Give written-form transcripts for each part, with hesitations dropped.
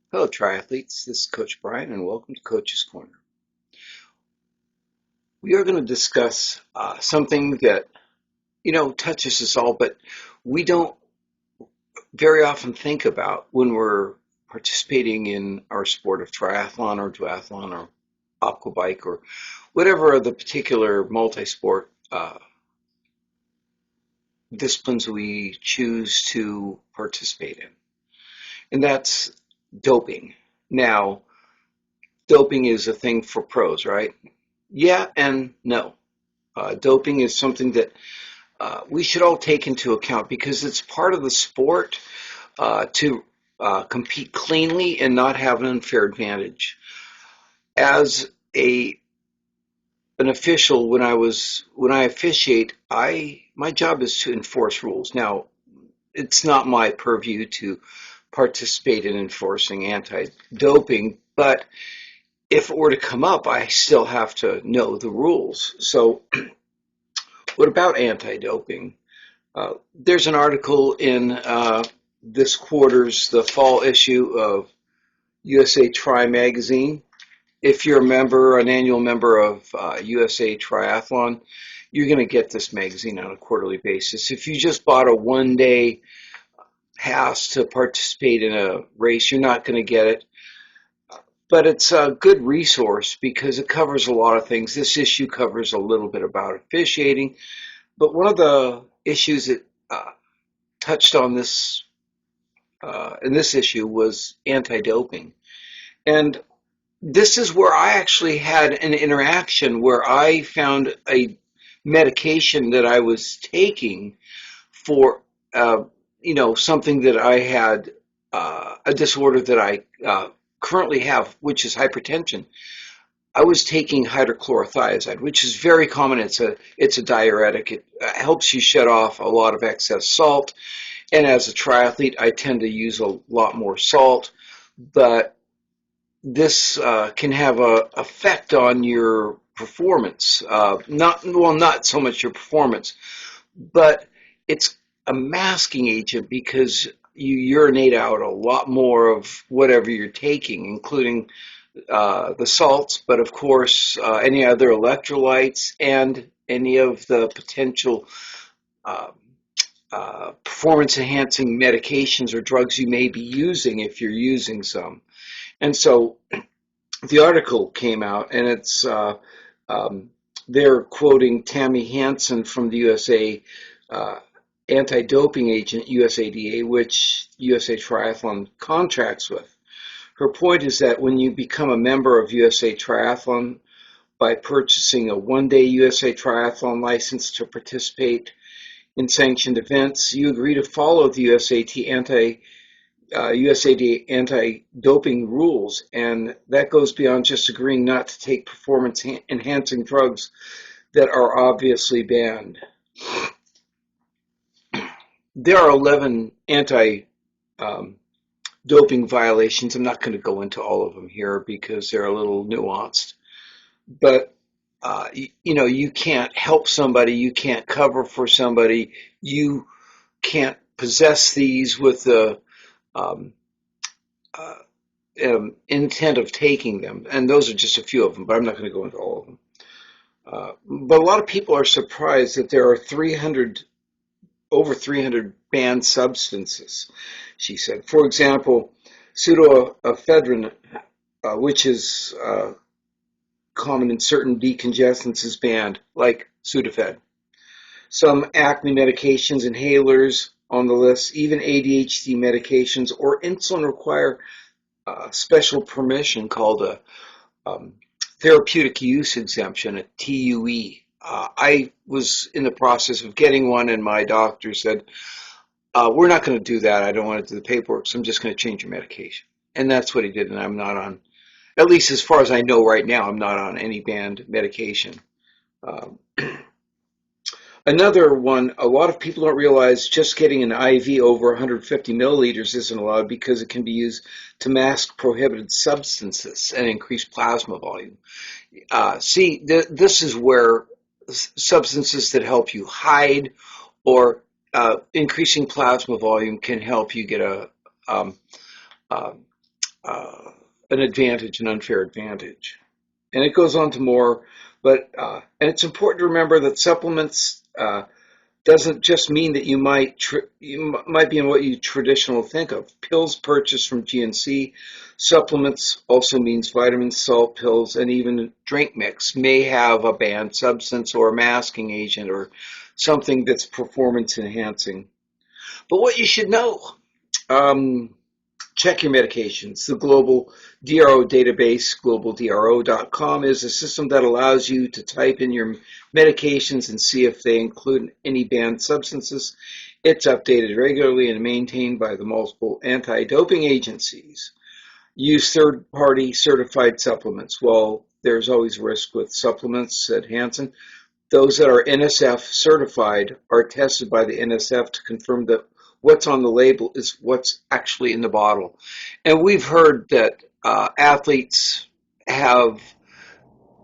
Hello, triathletes. This is Coach Brian, and welcome to Coach's Corner. We are going to discuss something that touches us all, but we don't very often think about when we're participating in our sport of triathlon or duathlon or aquabike or whatever the particular multi-sport disciplines we choose to participate in, and that's doping. Now, doping is a thing for pros, right? Yeah and no. Doping is something that we should all take into account because it's part of the sport to compete cleanly and not have an unfair advantage. As a an official, when I officiate, my job is to enforce rules. Now, it's not my purview to participate in enforcing anti-doping, but if it were to come up, I still have to know the rules. So, what about anti-doping? There's an article in this quarter's, the fall issue of USA Tri magazine. If you're an annual member of USA Triathlon, you're going to get this magazine on a quarterly basis. If you just bought a one-day pass to participate in a race, you're not going to get it. But it's a good resource because it covers a lot of things. This issue covers a little bit about officiating, but one of the issues that touched on this in this issue was anti-doping. And this is where I actually had an interaction where I found a medication that I was taking for, something that I had, a disorder that I currently have, which is hypertension. I was taking hydrochlorothiazide, which is very common. It's a diuretic. It helps you shut off a lot of excess salt. And as a triathlete, I tend to use a lot more salt, but this can have an effect on your performance. Not so much your performance, but it's a masking agent because you urinate out a lot more of whatever you're taking, including the salts, but of course any other electrolytes and any of the potential uh, performance enhancing medications or drugs you may be using if you're using some. And so the article came out, and um, they're quoting Tammy Hansen from the USA anti-doping agent, USADA, which USA Triathlon contracts with. Her point is that when you become a member of USA Triathlon by purchasing a one-day USA Triathlon license to participate in sanctioned events, you agree to follow the USADA anti-doping rules, and that goes beyond just agreeing not to take performance-enhancing drugs that are obviously banned. There are 11 anti-doping violations. I'm not going to go into all of them here because they're a little nuanced, but you can't help somebody, you can't cover for somebody, you can't possess these with the um, uh, intent of taking them. And those are just a few of them, but I'm not going to go into all of them. But a lot of people are surprised that there are over 300 banned substances, she said. For example, pseudoephedrine, which is common in certain decongestants, is banned, like Sudafed. Some acne medications, inhalers on the list, even ADHD medications or insulin require special permission called a um, therapeutic use exemption, a TUE. I was in the process of getting one, and my doctor said, we're not going to do that. I don't want to do the paperwork, so I'm just going to change your medication. And that's what he did, and I'm not on, at least as far as I know right now, I'm not on any banned medication. Um, Another one, a lot of people don't realize just getting an IV over 150 milliliters isn't allowed because it can be used to mask prohibited substances and increase plasma volume. This is where substances that help you hide or increasing plasma volume can help you get um, uh, an advantage, an unfair advantage. And it goes on to more, but and it's important to remember that supplements doesn't just mean that you might be in what you traditionally think of. Pills purchased from GNC, supplements also means vitamins, salt pills, and even drink mix may have a banned substance or a masking agent or something that's performance enhancing. But what you should know, um, check your medications. The global DRO database, globaldro.com, is a system that allows you to type in your medications and see if they include any banned substances. It's updated regularly and maintained by the multiple anti-doping agencies. Use third-party certified supplements. Well, there's always risk with supplements, said Hansen. Those that are NSF certified are tested by the NSF to confirm that what's on the label is what's actually in the bottle. And we've heard that athletes have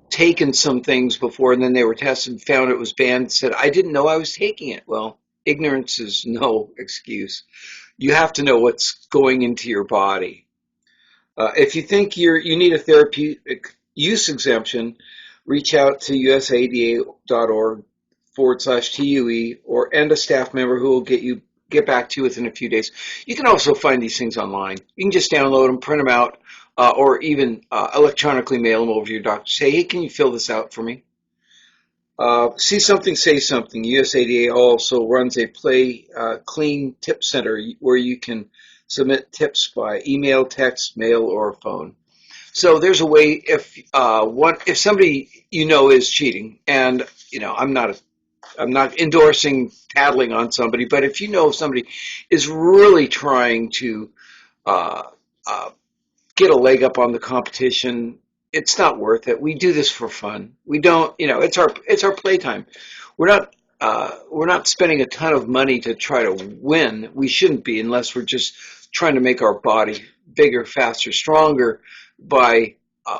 taken some things before and then they were tested, found it was banned, said, I didn't know I was taking it. Well, ignorance is no excuse. You have to know what's going into your body. If you think you need a therapeutic use exemption, reach out to usada.org/TUE and a staff member who will get back to you within a few days. You can also find these things online. You can just download them, print them out, or even electronically mail them over to your doctor. Say, hey, can you fill this out for me? See something, say something. USADA also runs a Play Clean Tip Center where you can submit tips by email, text, mail, or phone. So there's a way if somebody is cheating, and I'm not endorsing tattling on somebody, but if somebody is really trying to uh, uh, get a leg up on the competition, it's not worth it. We do this for fun. We don't, it's our playtime. We're not spending a ton of money to try to win. We shouldn't be unless we're just trying to make our body bigger, faster, stronger by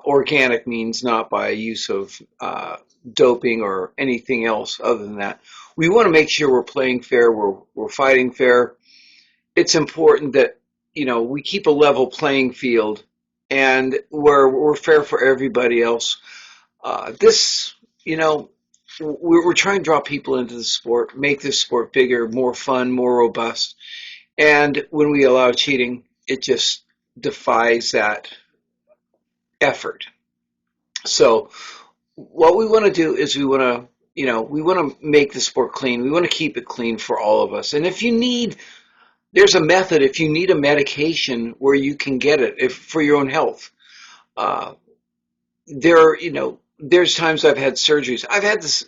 organic means, not by use of doping or anything else other than that. We want to make sure we're playing fair, we're fighting fair. It's important that we keep a level playing field and we're fair for everybody else. This, we're trying to draw people into the sport, make this sport bigger, more fun, more robust. And when we allow cheating, it just defies that effort. So what we want to do is we want to make the sport clean. We want to keep it clean for all of us. And there's a method. If you need a medication where you can get it for your own health, uh, there's times I've had surgeries. I've had this,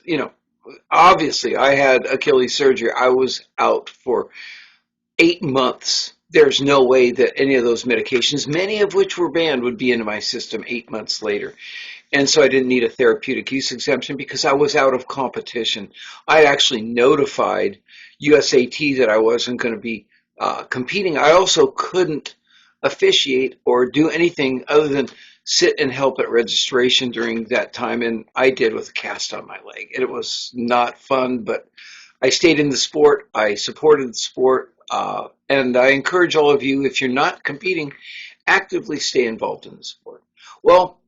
obviously I had Achilles surgery. I was out for 8 months. There's no way that any of those medications, many of which were banned, would be into my system 8 months later. And so I didn't need a therapeutic use exemption because I was out of competition. I actually notified USAT that I wasn't going to be competing. I also couldn't officiate or do anything other than sit and help at registration during that time. And I did with a cast on my leg. And it was not fun, but I stayed in the sport. I supported the sport. And I encourage all of you, if you're not competing, actively stay involved in the sport. Well,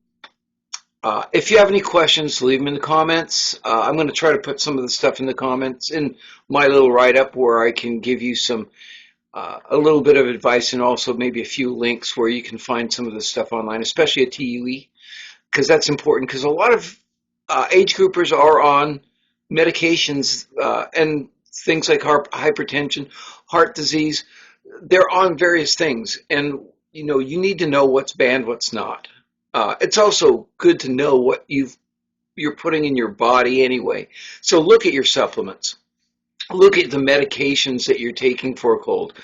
if you have any questions, leave them in the comments. I'm going to try to put some of the stuff in the comments in my little write-up where I can give you a little bit of advice and also maybe a few links where you can find some of the stuff online, especially at TUE, because that's important because a lot of age groupers are on medications and things like hypertension, heart disease. They're on various things, and you need to know what's banned, what's not. It's also good to know what you're putting in your body anyway. So look at your supplements. Look at the medications that you're taking for a cold.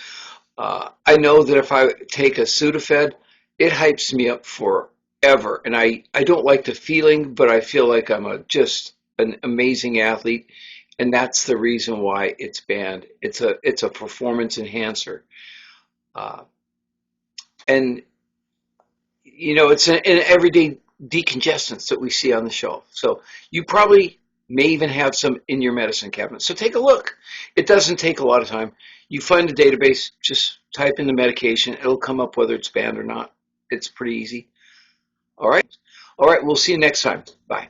I know that if I take a Sudafed, it hypes me up forever. And I don't like the feeling, but I feel like I'm just an amazing athlete. And that's the reason why it's banned. It's a performance enhancer. And it's an everyday decongestants that we see on the shelf. So you probably may even have some in your medicine cabinet. So take a look. It doesn't take a lot of time. You find a database, just type in the medication. It'll come up whether it's banned or not. It's pretty easy. All right. All right. We'll see you next time. Bye.